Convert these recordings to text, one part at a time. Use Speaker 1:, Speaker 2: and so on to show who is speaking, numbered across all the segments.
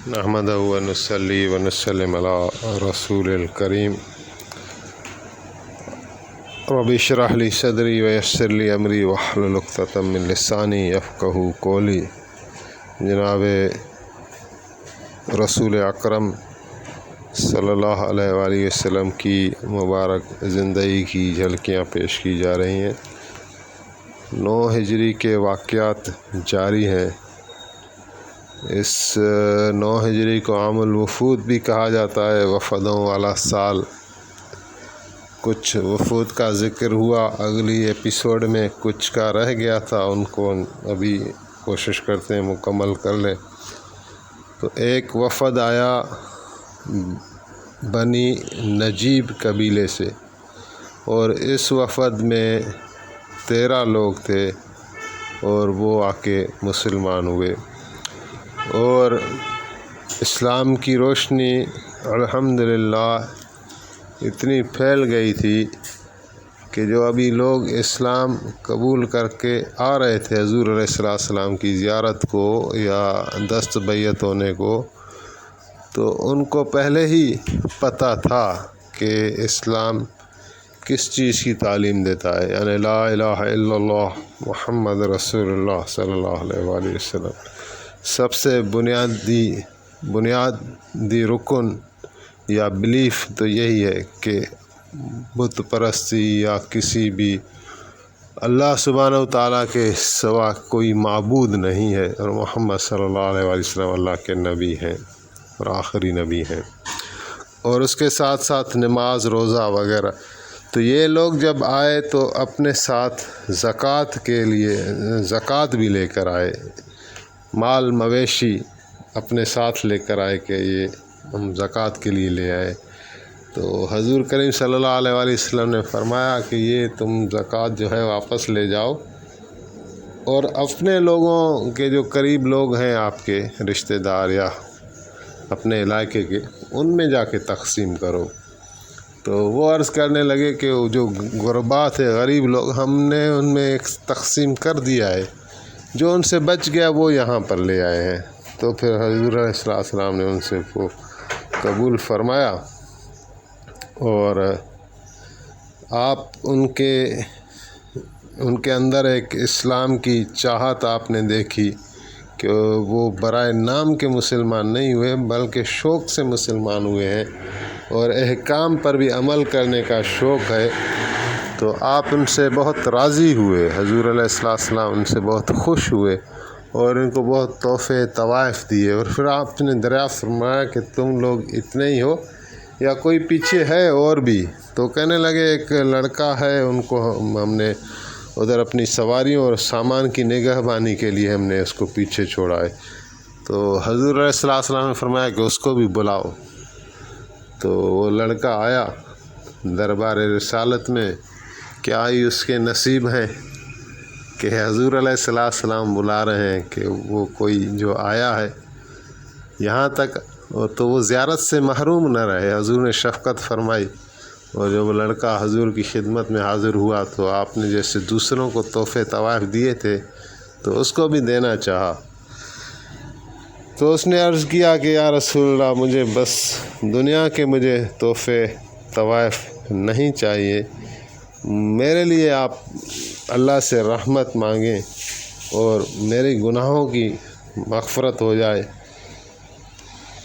Speaker 1: نحمدہ و نصلی و نسلم علی رسول الکریم رب اشرح لی صدری ویسر لی امری واحلل عقدۃ من لسانی یفقہوا قولی۔ جناب رسول اکرم صلی اللہ علیہ وآلہ وسلم کی مبارک زندگی کی جھلکیاں پیش کی جا رہی ہیں۔ 9 ہجری کے واقعات جاری ہیں۔ اس 9 ہجری کو عام الوفود بھی کہا جاتا ہے، وفدوں والا سال۔ کچھ وفود کا ذکر ہوا اگلی ایپیسوڈ میں، کچھ کا رہ گیا تھا، ان کو ابھی کوشش کرتے ہیں مکمل کر لیں۔ تو ایک وفد آیا بنی نجیب قبیلے سے، اور اس وفد میں 13 لوگ تھے، اور وہ آ کے مسلمان ہوئے، اور اسلام کی روشنی الحمدللہ اتنی پھیل گئی تھی کہ جو ابھی لوگ اسلام قبول کر کے آ رہے تھے حضور علیہ السلام کی زیارت کو یا دست بیعت ہونے کو، تو ان کو پہلے ہی پتہ تھا کہ اسلام کس چیز کی تعلیم دیتا ہے، یعنی لا الہ الا اللہ محمد رسول اللہ صلی اللہ علیہ وآلہ وسلم۔ سب سے بنیادی رکن یا بلیف تو یہی ہے کہ بت پرستی یا کسی بھی اللہ سبحانہ وتعالیٰ کے سوا کوئی معبود نہیں ہے، اور محمد صلی اللہ علیہ وآلہ وسلم اللہ کے نبی ہیں اور آخری نبی ہیں، اور اس کے ساتھ ساتھ نماز روزہ وغیرہ۔ تو یہ لوگ جب آئے تو اپنے ساتھ زکوٰۃ کے لیے زکوٰۃ بھی لے کر آئے، مال مویشی اپنے ساتھ لے کر آئے کہ یہ ہم زکوٰۃ کے لیے لے آئے۔ تو حضور کریم صلی اللہ علیہ وآلہ وسلم نے فرمایا کہ یہ تم زکوٰۃ جو ہے واپس لے جاؤ، اور اپنے لوگوں کے جو قریب لوگ ہیں آپ کے رشتہ دار یا اپنے علاقے کے، ان میں جا کے تقسیم کرو۔ تو وہ عرض کرنے لگے کہ جو غربا تھے، غریب لوگ، ہم نے ان میں ایک تقسیم کر دیا ہے، جو ان سے بچ گیا وہ یہاں پر لے آئے ہیں۔ تو پھر حضور علیہ السلام نے ان سے وہ قبول فرمایا، اور آپ ان کے اندر ایک اسلام کی چاہت آپ نے دیکھی کہ وہ برائے نام کے مسلمان نہیں ہوئے بلکہ شوق سے مسلمان ہوئے ہیں، اور احکام پر بھی عمل کرنے کا شوق ہے۔ تو آپ ان سے بہت راضی ہوئے، حضور علیہ السلام ان سے بہت خوش ہوئے، اور ان کو بہت تحفے طوائف دیے، اور پھر آپ نے دریافت فرمایا کہ تم لوگ اتنے ہی ہو یا کوئی پیچھے ہے اور بھی؟ تو کہنے لگے ایک لڑکا ہے، ان کو ہم نے ادھر اپنی سواریوں اور سامان کی نگہبانی کے لیے ہم نے اس کو پیچھے چھوڑا ہے۔ تو حضور علیہ السلام نے فرمایا کہ اس کو بھی بلاؤ۔ تو وہ لڑکا آیا دربار رسالت میں، کیا ہی اس کے نصیب ہیں کہ حضور علیہ السلام بلا رہے ہیں کہ وہ کوئی جو آیا ہے یہاں تک، تو وہ زیارت سے محروم نہ رہے۔ حضور نے شفقت فرمائی، اور جب وہ لڑکا حضور کی خدمت میں حاضر ہوا تو آپ نے جیسے دوسروں کو تحفے طوائف دیے تھے تو اس کو بھی دینا چاہا۔ تو اس نے عرض کیا کہ یا رسول اللہ، مجھے بس دنیا کے مجھے تحفے طوائف نہیں چاہیے، میرے لیے آپ اللہ سے رحمت مانگیں اور میرے گناہوں کی مغفرت ہو جائے۔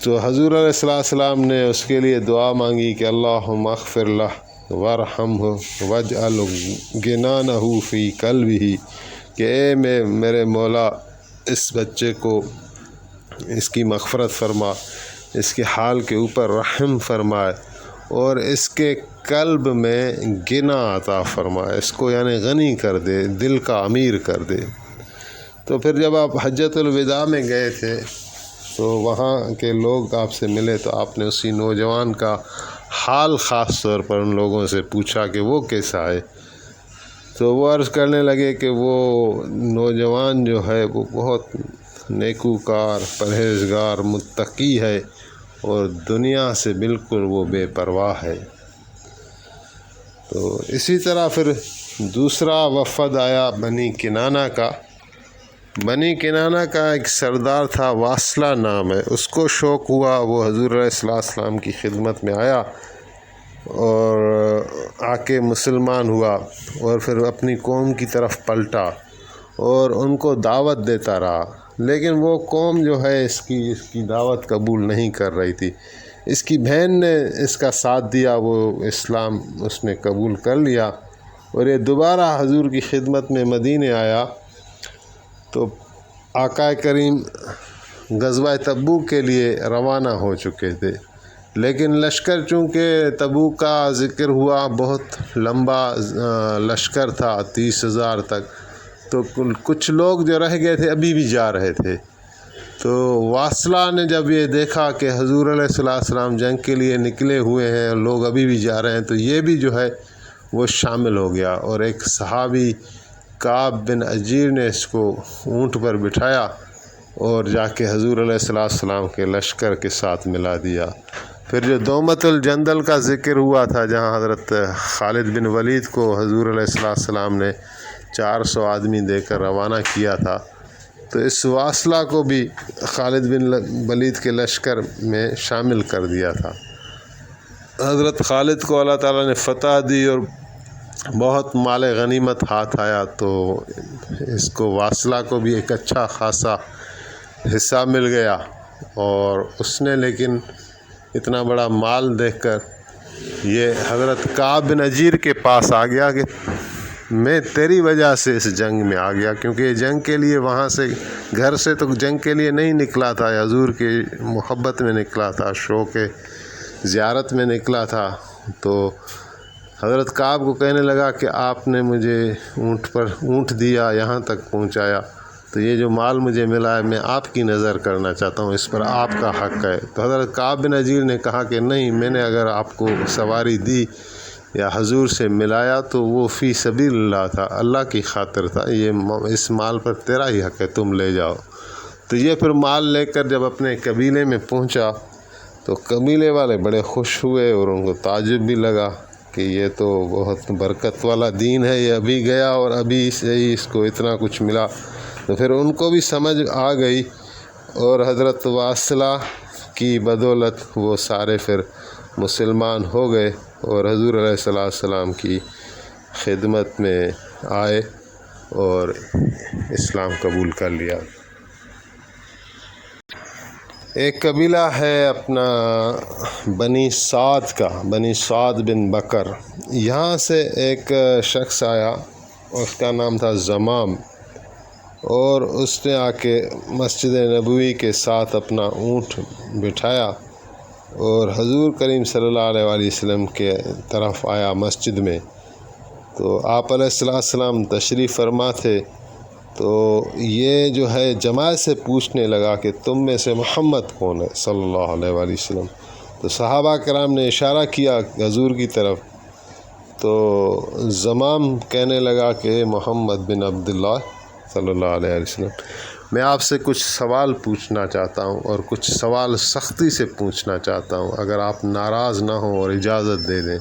Speaker 1: تو حضور علیہ السلام نے اس کے لیے دعا مانگی کہ اللہم اغفر لہ وارحمہ واجعل جنانہ فی قلبہ، کہ اے میرے مولا اس بچے کو اس کی مغفرت فرما، اس کے حال کے اوپر رحم فرمائے، اور اس کے قلب میں غنا عطا فرمائے، اس کو یعنی غنی کر دے، دل کا امیر کر دے۔ تو پھر جب آپ حجۃ الوداع میں گئے تھے تو وہاں کے لوگ آپ سے ملے، تو آپ نے اسی نوجوان کا حال خاص طور پر ان لوگوں سے پوچھا کہ وہ کیسا ہے۔ تو وہ عرض کرنے لگے کہ وہ نوجوان جو ہے وہ بہت نیکوکار، پرہیزگار، متقی ہے، اور دنیا سے بالکل وہ بے پرواہ ہے۔ تو اسی طرح پھر دوسرا وفد آیا بنی کنانہ کا، بنی کنانہ کا ایک سردار تھا، واصلہ نام ہے، اس کو شوق ہوا، وہ حضور علیہ السلام کی خدمت میں آیا اور آ کے مسلمان ہوا، اور پھر اپنی قوم کی طرف پلٹا اور ان کو دعوت دیتا رہا، لیکن وہ قوم جو ہے اس کی دعوت قبول نہیں کر رہی تھی۔ اس کی بہن نے اس کا ساتھ دیا، وہ اسلام اس نے قبول کر لیا، اور یہ دوبارہ حضور کی خدمت میں مدینے آیا۔ تو آقا کریم غزوہ تبوک کے لیے روانہ ہو چکے تھے، لیکن لشکر چونکہ تبوک کا ذکر ہوا، بہت لمبا لشکر تھا، 30,000 تک، تو کچھ لوگ جو رہ گئے تھے ابھی بھی جا رہے تھے۔ تو واصلہ نے جب یہ دیکھا کہ حضور علیہ السلام جنگ کے لیے نکلے ہوئے ہیں اور لوگ ابھی بھی جا رہے ہیں، تو یہ بھی جو ہے وہ شامل ہو گیا، اور ایک صحابی کعب بن عجیر نے اس کو اونٹ پر بٹھایا اور جا کے حضور علیہ السلام کے لشکر کے ساتھ ملا دیا۔ پھر جو دومت الجندل کا ذکر ہوا تھا، جہاں حضرت خالد بن ولید کو حضور علیہ السلام نے 400 آدمی دے کر روانہ کیا تھا، تو اس واصلہ کو بھی خالد بن ولید کے لشکر میں شامل کر دیا تھا۔ حضرت خالد کو اللہ تعالیٰ نے فتح دی اور بہت مال غنیمت ہاتھ آیا، تو اس کو واصلہ کو بھی ایک اچھا خاصا حصہ مل گیا، اور اس نے لیکن اتنا بڑا مال دیکھ کر یہ حضرت کعب بن عجیر کے پاس آ گیا کہ میں تیری وجہ سے اس جنگ میں آ گیا، کیونکہ یہ جنگ کے لیے وہاں سے گھر سے تو جنگ کے لیے نہیں نکلا تھا، حضور کی محبت میں نکلا تھا، شوق زیارت میں نکلا تھا۔ تو حضرت کعب کو کہنے لگا کہ آپ نے مجھے اونٹ دیا، یہاں تک پہنچایا، تو یہ جو مال مجھے ملا ہے میں آپ کی نظر کرنا چاہتا ہوں، اس پر آپ کا حق ہے۔ تو حضرت کعب بن عجیر نے کہا کہ نہیں، میں نے اگر آپ کو سواری دی یا حضور سے ملایا تو وہ فی سبیل اللہ تھا، اللہ کی خاطر تھا، یہ اس مال پر تیرا ہی حق ہے، تم لے جاؤ۔ تو یہ پھر مال لے کر جب اپنے قبیلے میں پہنچا تو قبیلے والے بڑے خوش ہوئے، اور ان کو تعجب بھی لگا کہ یہ تو بہت برکت والا دین ہے، یہ ابھی گیا اور ابھی سے ہی اس کو اتنا کچھ ملا۔ تو پھر ان کو بھی سمجھ آ گئی، اور حضرت واصلہ کی بدولت وہ سارے پھر مسلمان ہو گئے اور حضور علیہ السلام کی خدمت میں آئے اور اسلام قبول کر لیا۔ ایک قبیلہ ہے اپنا بنی سعد کا، بنی سعد بن بکر، یہاں سے ایک شخص آیا، اس کا نام تھا زمام، اور اس نے آ کے مسجد نبوی کے ساتھ اپنا اونٹ بٹھایا اور حضور کریم صلی اللہ علیہ وسلم کے طرف آیا مسجد میں۔ تو آپ علیہ السلام تشریف فرما تھے، تو یہ جو ہے جماعت سے پوچھنے لگا کہ تم میں سے محمد کون ہے صلی اللہ علیہ وسلم۔ تو صحابہ کرام نے اشارہ کیا حضور کی طرف، تو زمام کہنے لگا کہ محمد بن عبداللہ صلی اللہ علیہ وسلم، میں آپ سے کچھ سوال پوچھنا چاہتا ہوں، اور کچھ سوال سختی سے پوچھنا چاہتا ہوں، اگر آپ ناراض نہ ہوں اور اجازت دے دیں۔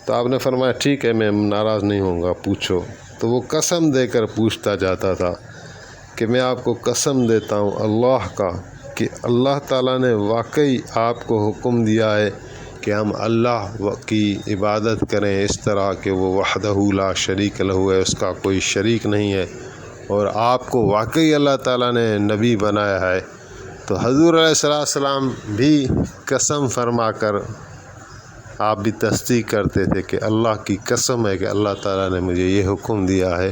Speaker 1: تو آپ نے فرمایا ٹھیک ہے، میں ناراض نہیں ہوں گا، پوچھو۔ تو وہ قسم دے کر پوچھتا جاتا تھا کہ میں آپ کو قسم دیتا ہوں اللہ کا کہ اللہ تعالیٰ نے واقعی آپ کو حکم دیا ہے کہ ہم اللہ کی عبادت کریں اس طرح کہ وہ وحدہ لا شریک لہ ہے، اس کا کوئی شریک نہیں ہے، اور آپ کو واقعی اللہ تعالیٰ نے نبی بنایا ہے۔ تو حضور علیہ السلام بھی قسم فرما کر آپ بھی تصدیق کرتے تھے کہ اللہ کی قسم ہے کہ اللہ تعالیٰ نے مجھے یہ حکم دیا ہے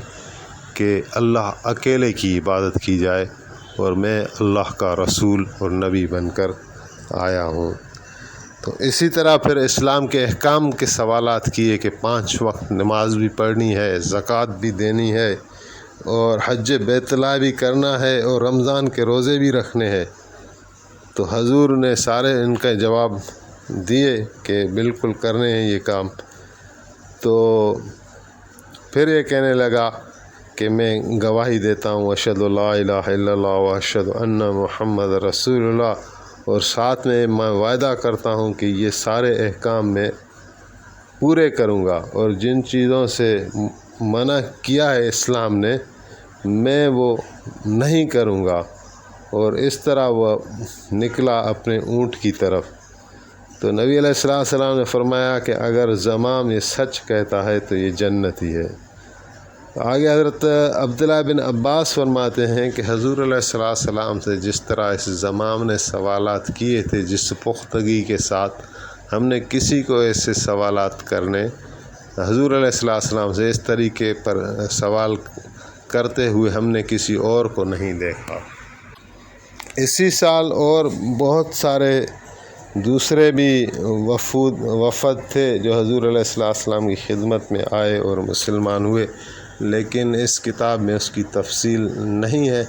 Speaker 1: کہ اللہ اکیلے کی عبادت کی جائے، اور میں اللہ کا رسول اور نبی بن کر آیا ہوں۔ تو اسی طرح پھر اسلام کے احکام کے سوالات کیے کہ 5 وقت نماز بھی پڑھنی ہے، زکوٰۃ بھی دینی ہے، اور حج بیت اللہ بھی کرنا ہے، اور رمضان کے روزے بھی رکھنے ہیں۔ تو حضور نے سارے ان کا جواب دیے کہ بالکل کرنے ہیں یہ کام۔ تو پھر یہ کہنے لگا کہ میں گواہی دیتا ہوں اشہد لا الہ الا اللہ و اشہد ان محمد رسول اللہ، اور ساتھ میں وعدہ کرتا ہوں کہ یہ سارے احکام میں پورے کروں گا، اور جن چیزوں سے منع کیا ہے اسلام نے میں وہ نہیں کروں گا۔ اور اس طرح وہ نکلا اپنے اونٹ کی طرف۔ تو نبی علیہ السلام نے فرمایا کہ اگر زمام یہ سچ کہتا ہے تو یہ جنتی ہے۔ آگے حضرت عبداللہ بن عباس فرماتے ہیں کہ حضور علیہ السلام سے جس طرح اس زمام نے سوالات کیے تھے، جس پختگی کے ساتھ ہم نے کسی کو ایسے سوالات کرنے حضور علیہ السلام سے اس طریقے پر سوال کرتے ہوئے ہم نے کسی اور کو نہیں دیکھا۔ اسی سال اور بہت سارے دوسرے بھی وفد تھے جو حضور علیہ السلام کی خدمت میں آئے اور مسلمان ہوئے، لیکن اس کتاب میں اس کی تفصیل نہیں ہے،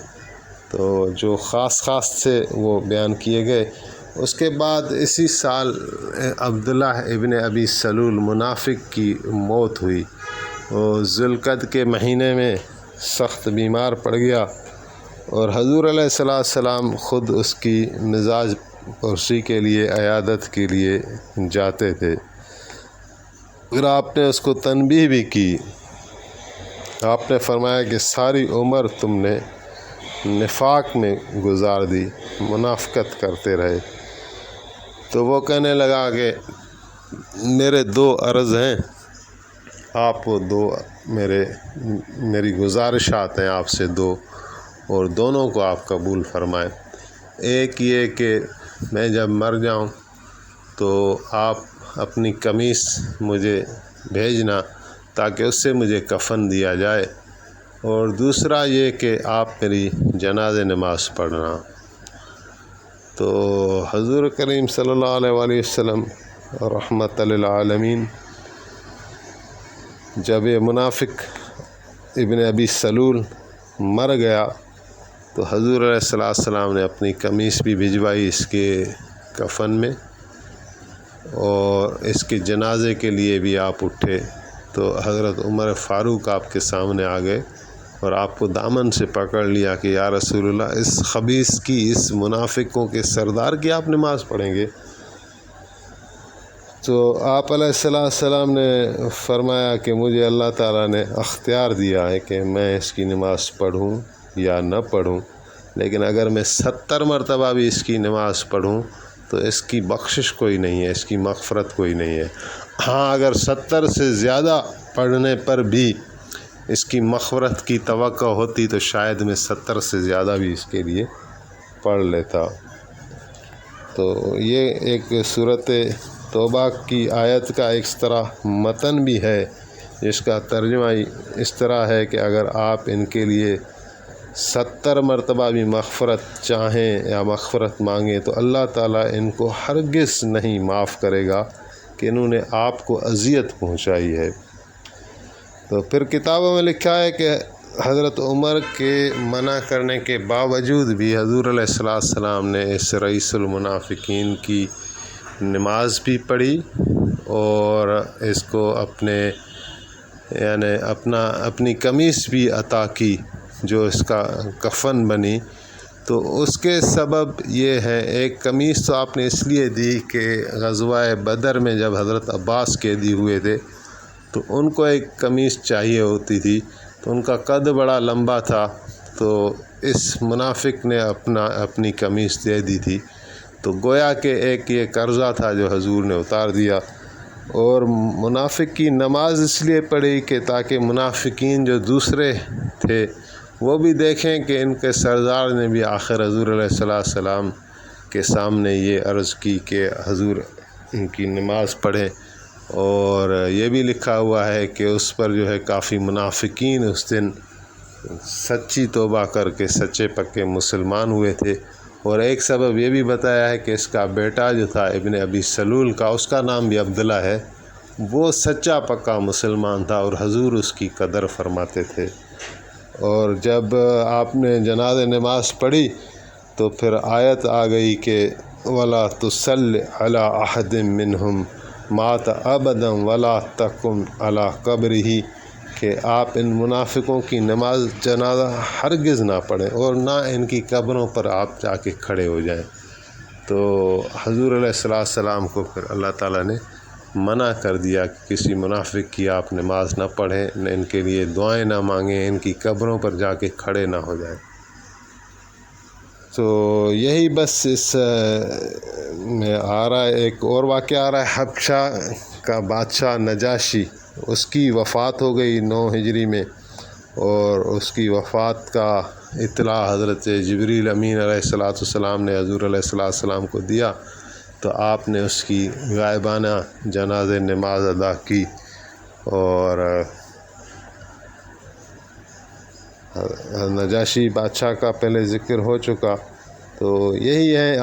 Speaker 1: تو جو خاص سے وہ بیان کیے گئے۔ اس کے بعد اسی سال عبداللہ ابن ابی سلول منافق کی موت ہوئی۔ وہ ذوالقعدہ کے مہینے میں سخت بیمار پڑ گیا اور حضور علیہ السلام خود اس کی مزاج پرسی کے لیے عیادت کے لیے جاتے تھے۔ اگر آپ نے اس کو تنبیہ بھی کی، آپ نے فرمایا کہ ساری عمر تم نے نفاق میں گزار دی، منافقت کرتے رہے۔ تو وہ کہنے لگا کہ میرے 2 عرض ہیں، آپ وہ 2 میری گزارشات ہیں آپ سے 2، اور دونوں کو آپ قبول فرمائیں۔ ایک یہ کہ میں جب مر جاؤں تو آپ اپنی قمیص مجھے بھیجنا تاکہ اس سے مجھے کفن دیا جائے، اور دوسرا یہ کہ آپ میری جنازہ نماز پڑھنا۔ تو حضور کریم صلی اللہ علیہ وآلہ وسلم رحمت للعالمین جب یہ منافق ابن ابی سلول مر گیا تو حضور علیہ السلام نے اپنی قمیص بھی بھجوائی اس کے کفن میں، اور اس کے جنازے کے لیے بھی آپ اٹھے تو حضرت عمر فاروق آپ کے سامنے آ گئے اور آپ کو دامن سے پکڑ لیا کہ یا رسول اللہ، اس خبیث کی، اس منافقوں کے سردار کی آپ نماز پڑھیں گے؟ تو آپ علیہ السلام نے فرمایا کہ مجھے اللہ تعالیٰ نے اختیار دیا ہے کہ میں اس کی نماز پڑھوں یا نہ پڑھوں، لیکن اگر میں 70 مرتبہ بھی اس کی نماز پڑھوں تو اس کی بخشش کوئی نہیں ہے، اس کی مغفرت کوئی نہیں ہے۔ ہاں، اگر 70 سے زیادہ پڑھنے پر بھی اس کی مغفرت کی توقع ہوتی تو شاید میں 70 سے زیادہ بھی اس کے لیے پڑھ لیتا۔ تو یہ ایک صورت توبہ کی آیت کا ایک طرح متن بھی ہے، جس کا ترجمہ اس طرح ہے کہ اگر آپ ان کے لیے 70 مرتبہ بھی مغفرت چاہیں یا مغفرت مانگیں تو اللہ تعالیٰ ان کو ہرگز نہیں معاف کرے گا کہ انہوں نے آپ کو اذیت پہنچائی ہے۔ تو پھر کتابوں میں لکھا ہے کہ حضرت عمر کے منع کرنے کے باوجود بھی حضور علیہ السلام نے اس رئیس المنافقین کی نماز بھی پڑھی اور اس کو اپنی قمیص بھی عطا کی جو اس کا کفن بنی۔ تو اس کے سبب یہ ہے، ایک قمیص تو آپ نے اس لیے دی کہ غزوہ بدر میں جب حضرت عباس قیدی ہوئے تھے تو ان کو ایک قمیص چاہیے ہوتی تھی، تو ان کا قد بڑا لمبا تھا، تو اس منافق نے اپنی قمیص دے دی تھی۔ تو گویا کہ ایک یہ قرضہ تھا جو حضور نے اتار دیا۔ اور منافق کی نماز اس لیے پڑھی کہ تاکہ منافقین جو دوسرے تھے وہ بھی دیکھیں کہ ان کے سردار نے بھی آخر حضور علیہ السلام کے سامنے یہ عرض کی کہ حضور ان کی نماز پڑھیں۔ اور یہ بھی لکھا ہوا ہے کہ اس پر جو ہے کافی منافقین اس دن سچی توبہ کر کے سچے پکے مسلمان ہوئے تھے۔ اور ایک سبب یہ بھی بتایا ہے کہ اس کا بیٹا جو تھا ابن ابی سلول کا، اس کا نام بھی عبداللہ ہے، وہ سچا پکا مسلمان تھا اور حضور اس کی قدر فرماتے تھے۔ اور جب آپ نے جنازہ نماز پڑھی تو پھر آیت آ گئی کہ وَلَا تُصَلِّ عَلَىٰ أَحَدٍ مِّنْهُمْ مَاتَ أَبَدًا وَلَا تَقُمْ عَلَىٰ قَبْرِهِ، کہ آپ ان منافقوں کی نماز جنازہ ہرگز نہ پڑھیں اور نہ ان کی قبروں پر آپ جا کے کھڑے ہو جائیں۔ تو حضور علیہ السلام کو پھر اللہ تعالیٰ نے منع کر دیا کہ کسی منافق کی آپ نماز نہ پڑھیں، نہ ان کے لیے دعائیں نہ مانگیں، ان کی قبروں پر جا کے کھڑے نہ ہو جائیں۔ تو یہی بس اس میں آ رہا ہے، ایک اور واقعہ آ رہا ہے، حبشہ کا بادشاہ نجاشی، اس کی وفات ہو گئی 9 ہجری میں، اور اس کی وفات کا اطلاع حضرت جبریل امین علیہ السلام نے حضور علیہ السلام کو دیا، تو آپ نے اس کی غائبانہ جنازہ نماز ادا کی، اور نجاشی بادشاہ کا پہلے ذکر ہو چکا۔ تو یہی ہے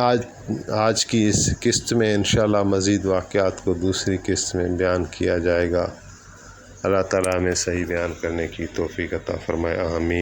Speaker 1: آج کی اس قسط میں، انشاءاللہ مزید واقعات کو دوسری قسط میں بیان کیا جائے گا۔ اللہ تعالیٰ ہمیں صحیح بیان کرنے کی توفیق عطا فرمائے، آمین۔